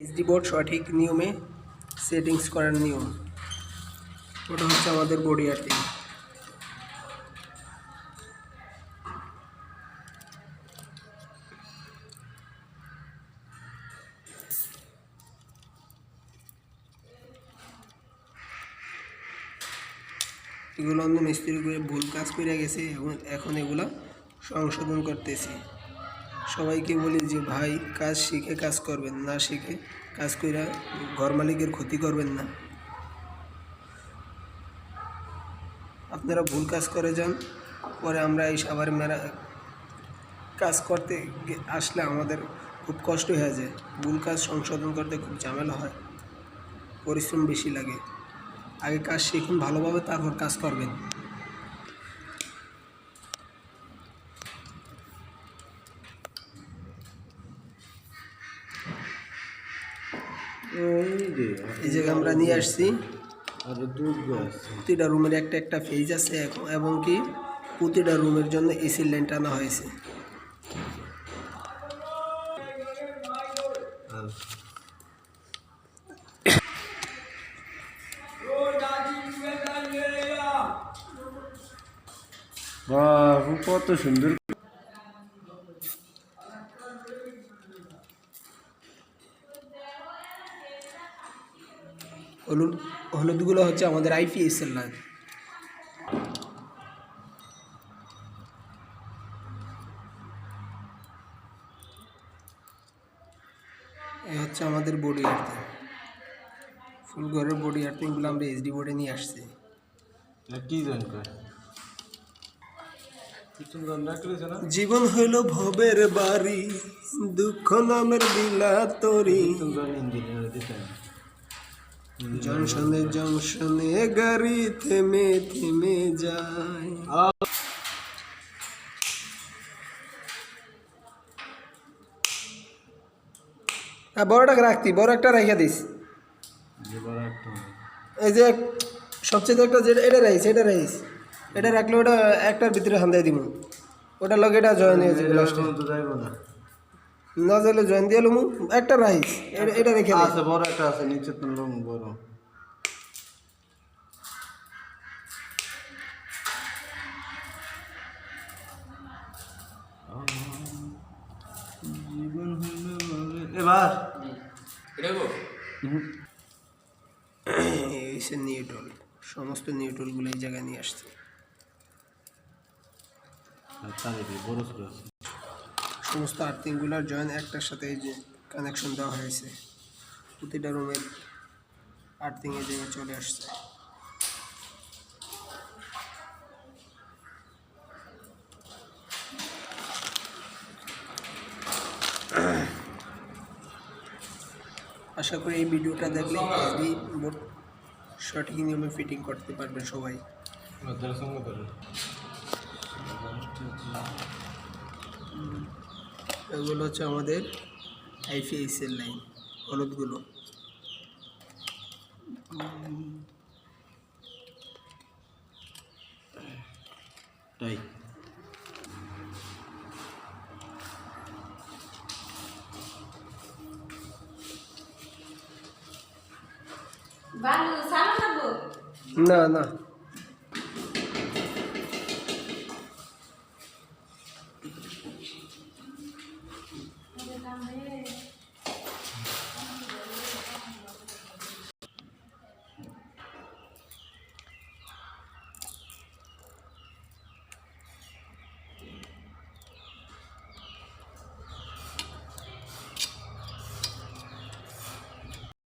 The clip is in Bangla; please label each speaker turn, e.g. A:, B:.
A: এইচডি বোর্ড সঠিক নিয়মে সেটিংস করার নিয়ম। ওটা হচ্ছে আমাদের বডি আর্থিং। এগুলো অন্য মিস্ত্রি করে ভুল কাজ করে গেছে, এখন এগুলো সংশোধন করতেছি। সবাইকে বলি যে ভাই, কাজ শিখে কাজ করবেন, না শিখে কাজ করে ঘর মালিকের ক্ষতি করবেন না। আপনারা ভুল কাজ করে যান, পরে আমরা এই আবার কাজ করতে আসলে আমাদের খুব কষ্ট হয়ে যায়। ভুল কাজ সংশোধন করতে খুব ঝামেলা হয়, পরিশ্রম বেশি লাগে। আগে কাজ শিখুন ভালোভাবে, তারপর কাজ করবেন। এই জায়গায় আমরা নিয়ে আসছি, প্রতিটা রুমের একটা ফেজ আছে এবং কি প্রতিটা রুমের জন্য এসির লাইন টানা হয়েছে।
B: কত সুন্দর।
A: হলুদগুলো হচ্ছে আমাদের আইপিএস এর লাইন। এই হচ্ছে আমাদের বডি আর্থিং। ফুল ঘরের বডি আর্থিংগুলো আমরা এইচডি বোর্ডে নিয়ে আসছি।
B: কি জানকা
A: জীবন হইল ভবের বাড়ি, দুঃখ নামের বিলাতরি। জংশনে জংশনে গাড়ি থেমে থেমে যায়। বড়টাকে রাখতি, বড় একটা রেখে দিস। এই যে সবচেয়ে একটা যেটা এটা রাইস, এটা রাখলে ওটা একটার ভিতরে হান্দাই দিব। ওটা লগে এটা জয়েন হয়ে যাবে লাস্টে। না যাইলে জয়েন দিয়ে লমু একটা রাইস, এটা রেখে দিস।
B: আছে বড় একটা আছে নিচে, তো লং বড়। জীবন হলো এবার
A: এই নিউট্রাল, সমস্ত নিউট্রালগুলো এই জায়গায় নিয়ে আসছে। সমস্ত আর্থিংগুলোর জয়েন একটার সাথে এই যে কানেকশন দেওয়া হয়েছে। প্রতিটা রুমের আর্থিং এই জায়গায় চলে আসছে। আশা করি এই ভিডিওটা দেখলে এইচডি বোর্ড সঠিক নিয়মে ফিটিং করতে পারবে সবাই। এগুলো হচ্ছে আমাদের আইপিএস এর লাইন, হলুদগুলো।
B: তাই
A: না না